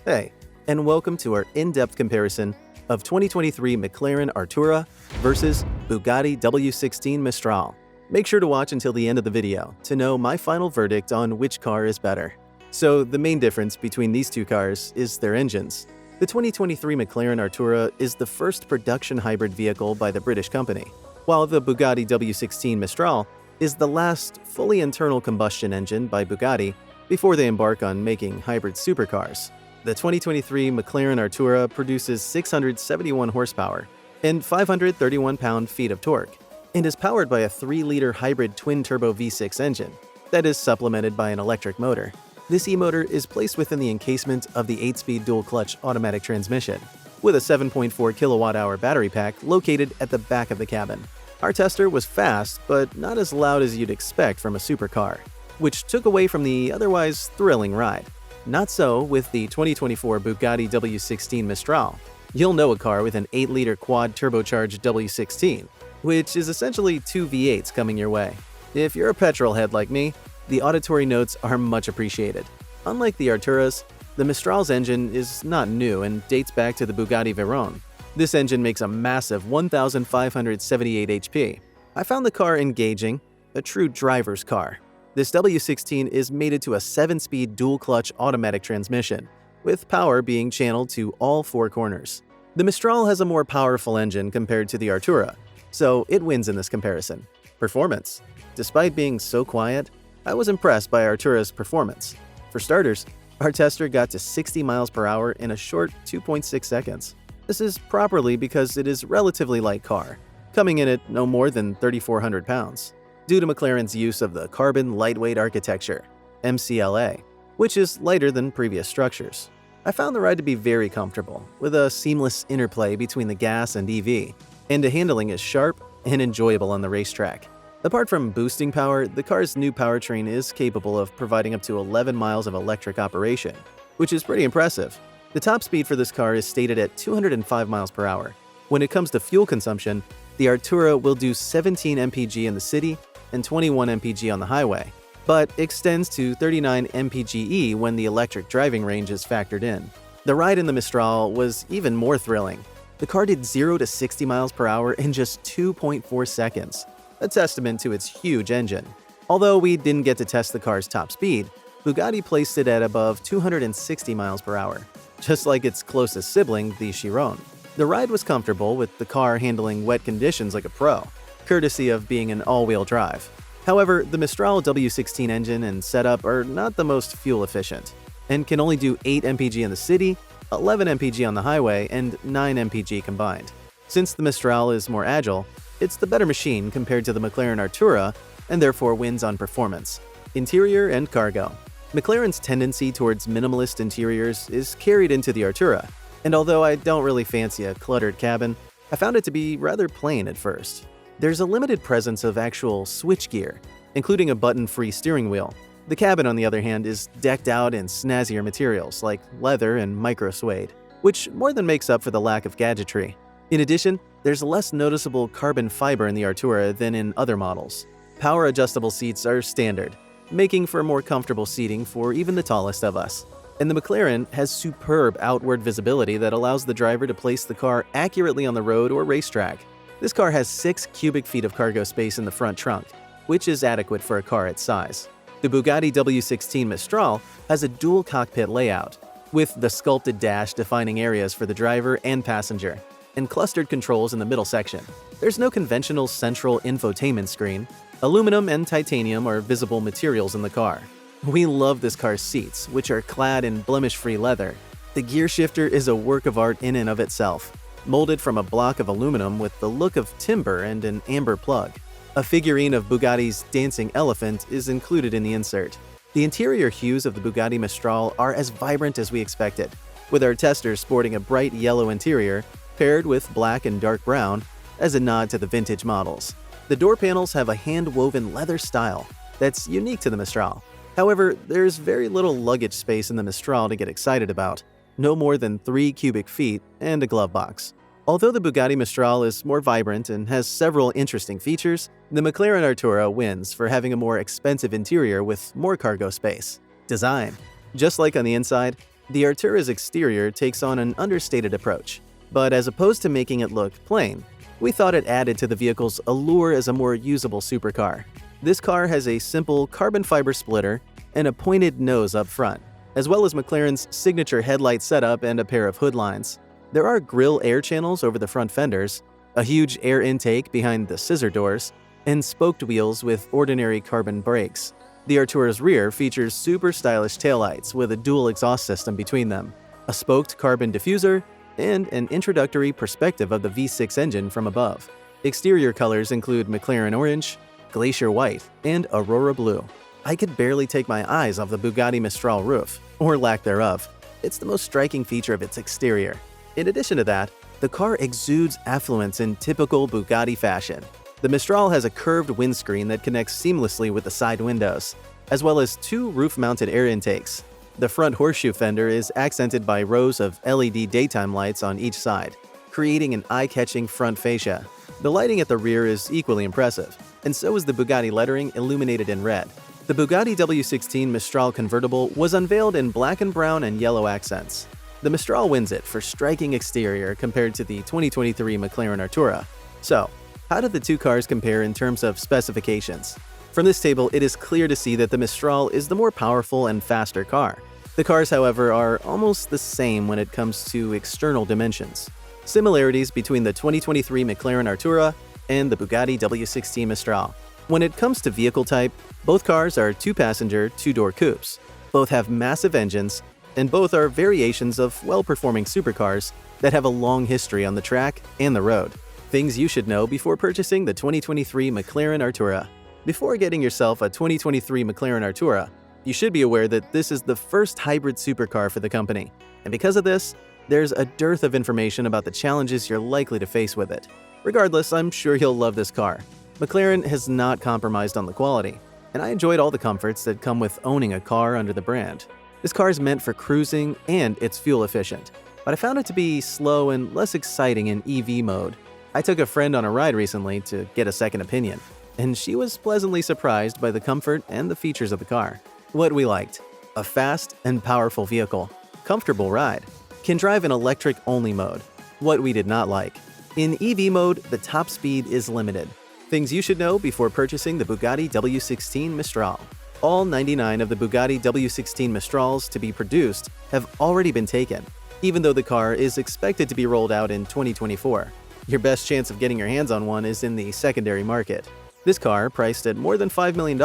Hey, and welcome to our in-depth comparison of 2023 McLaren Artura versus Bugatti W16 Mistral. Make sure to watch until the end of the video to know my final verdict on which car is better. So the main difference between these two cars is their engines. The 2023 McLaren Artura is the first production hybrid vehicle by the British company, while the Bugatti W16 Mistral is the last fully internal combustion engine by Bugatti before they embark on making hybrid supercars. The 2023 McLaren Artura produces 671 horsepower and 531 pound-feet of torque, and is powered by a 3-liter hybrid twin-turbo V6 engine that is supplemented by an electric motor. This e-motor is placed within the encasement of the 8-speed dual-clutch automatic transmission, with a 7.4 kilowatt-hour battery pack located at the back of the cabin. Our tester was fast, but not as loud as you'd expect from a supercar, which took away from the otherwise thrilling ride. Not so with the 2024 Bugatti W16 Mistral. You'll know a car with an 8-liter quad-turbocharged W16, which is essentially two V8s coming your way. If you're a petrol head like me, the auditory notes are much appreciated. Unlike the Arturas, the Mistral's engine is not new and dates back to the Bugatti Veyron. This engine makes a massive 1,578 HP. I found the car engaging, a true driver's car. This W16 is mated to a 7-speed dual-clutch automatic transmission, with power being channeled to all 4 corners. The Mistral has a more powerful engine compared to the Artura, so it wins in this comparison. Performance. Despite being so quiet, I was impressed by Artura's performance. For starters, our tester got to 60 miles per hour in a short 2.6 seconds. This is properly because it is a relatively light car, coming in at no more than 3,400 pounds. Due to McLaren's use of the Carbon Lightweight Architecture, MCLA, which is lighter than previous structures. I found the ride to be very comfortable, with a seamless interplay between the gas and EV, and the handling is sharp and enjoyable on the racetrack. Apart from boosting power, the car's new powertrain is capable of providing up to 11 miles of electric operation, which is pretty impressive. The top speed for this car is stated at 205 miles per hour. When it comes to fuel consumption, the Artura will do 17 mpg in the city and 21 mpg on the highway, but extends to 39 mpge when the electric driving range is factored in. The ride in the Mistral was even more thrilling. The car did 0 to 60 miles per hour in just 2.4 seconds, a testament to its huge engine. Although we didn't get to test the car's top speed, Bugatti placed it at above 260 miles per hour, just like its closest sibling, the Chiron. The ride was comfortable, with the car handling wet conditions like a pro, courtesy of being an all-wheel drive. However, the Mistral W16 engine and setup are not the most fuel efficient, and can only do 8 mpg in the city, 11 mpg on the highway, and 9 mpg combined. Since the Mistral is more agile, it's the better machine compared to the McLaren Artura, and therefore wins on performance. Interior and cargo. McLaren's tendency towards minimalist interiors is carried into the Artura, and although I don't really fancy a cluttered cabin, I found it to be rather plain at first. There's a limited presence of actual switchgear, including a button-free steering wheel. The cabin, on the other hand, is decked out in snazzier materials like leather and micro-suede, which more than makes up for the lack of gadgetry. In addition, there's less noticeable carbon fiber in the Artura than in other models. Power-adjustable seats are standard, making for more comfortable seating for even the tallest of us. And the McLaren has superb outward visibility that allows the driver to place the car accurately on the road or racetrack. This car has 6 cubic feet of cargo space in the front trunk, which is adequate for a car its size. The Bugatti W16 Mistral has a dual cockpit layout, with the sculpted dash defining areas for the driver and passenger, and clustered controls in the middle section. There's no conventional central infotainment screen. Aluminum and titanium are visible materials in the car. We love this car's seats, which are clad in blemish-free leather. The gear shifter is a work of art in and of itself, molded from a block of aluminum with the look of timber and an amber plug. A figurine of Bugatti's dancing elephant is included in the insert. The interior hues of the Bugatti Mistral are as vibrant as we expected, with our tester sporting a bright yellow interior paired with black and dark brown as a nod to the vintage models. The door panels have a hand-woven leather style that's unique to the Mistral. However, there's very little luggage space in the Mistral to get excited about, no more than 3 cubic feet and a glove box. Although the Bugatti Mistral is more vibrant and has several interesting features, the McLaren Artura wins for having a more expensive interior with more cargo space. Design. Just like on the inside, The Artura's exterior takes on an understated approach, but as opposed to making it look plain, we thought it added to the vehicle's allure as a more usable supercar. This car has a simple carbon fiber splitter and a pointed nose up front, as well as McLaren's signature headlight setup and a pair of hood lines. There are grille air channels over the front fenders, a huge air intake behind the scissor doors, and spoked wheels with ordinary carbon brakes. The Artura's rear features super stylish taillights with a dual exhaust system between them, a spoked carbon diffuser, and an introductory perspective of the V6 engine from above. Exterior colors include McLaren orange, glacier white, and aurora blue. I could barely take my eyes off the Bugatti Mistral roof, or lack thereof. It's the most striking feature of its exterior. In addition to that, the car exudes affluence in typical Bugatti fashion. The Mistral has a curved windscreen that connects seamlessly with the side windows, as well as two roof-mounted air intakes. The front horseshoe fender is accented by rows of LED daytime lights on each side, creating an eye-catching front fascia. The lighting at the rear is equally impressive, and so is the Bugatti lettering illuminated in red. The Bugatti W16 Mistral convertible was unveiled in black and brown and yellow accents. The Mistral wins it for striking exterior compared to the 2023 McLaren Artura. So, how did the two cars compare in terms of specifications? From this table, it is clear to see that the Mistral is the more powerful and faster car. The cars, however, are almost the same when it comes to external dimensions. Similarities between the 2023 McLaren Artura and the Bugatti W16 Mistral. When it comes to vehicle type, both cars are two-passenger, two-door coupes. Both have massive engines, and both are variations of well-performing supercars that have a long history on the track and the road. Things you should know before purchasing the 2023 McLaren Artura. Before getting yourself a 2023 McLaren Artura, you should be aware that this is the first hybrid supercar for the company, and because of this, there's a dearth of information about the challenges you're likely to face with it. Regardless, I'm sure you'll love this car. McLaren has not compromised on the quality, and I enjoyed all the comforts that come with owning a car under the brand. This car is meant for cruising and it's fuel efficient, but I found it to be slow and less exciting in EV mode. I took a friend on a ride recently to get a second opinion, and she was pleasantly surprised by the comfort and the features of the car. What we liked: a fast and powerful vehicle, comfortable ride, can drive in electric-only mode. What we did not like: in EV mode, the top speed is limited. Things you should know before purchasing the Bugatti W16 Mistral. All 99 of the Bugatti W16 Mistrals to be produced have already been taken, even though the car is expected to be rolled out in 2024. Your best chance of getting your hands on one is in the secondary market. This car, priced at more than $5 million,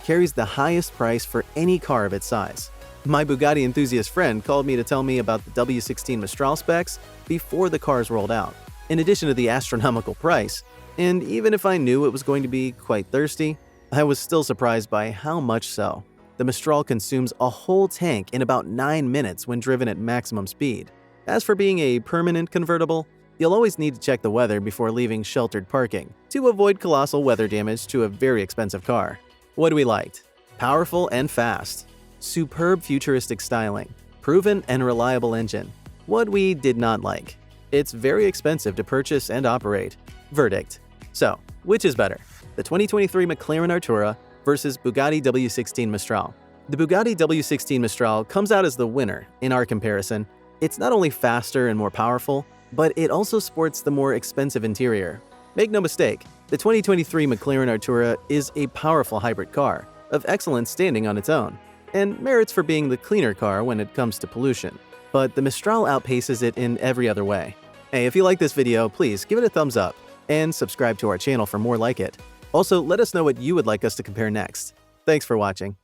carries the highest price for any car of its size. My Bugatti enthusiast friend called me to tell me about the W16 Mistral specs before the cars rolled out. In addition to the astronomical price, and even if I knew it was going to be quite thirsty, I was still surprised by how much so. The Mistral consumes a whole tank in about 9 minutes when driven at maximum speed. As for being a permanent convertible, you'll always need to check the weather before leaving sheltered parking to avoid colossal weather damage to a very expensive car. What we liked: powerful and fast, superb futuristic styling, proven and reliable engine. What we did not like: it's very expensive to purchase and operate. Verdict: so, which is better, the 2023 McLaren Artura versus Bugatti W16 Mistral? The Bugatti W16 Mistral comes out as the winner in our comparison. It's not only faster and more powerful, but it also sports the more expensive interior. Make no mistake, the 2023 McLaren Artura is a powerful hybrid car, of excellent standing on its own, and merits for being the cleaner car when it comes to pollution. But the Mistral outpaces it in every other way. Hey, if you like this video, please give it a thumbs up, and subscribe to our channel for more like it. Also, let us know what you would like us to compare next. Thanks for watching.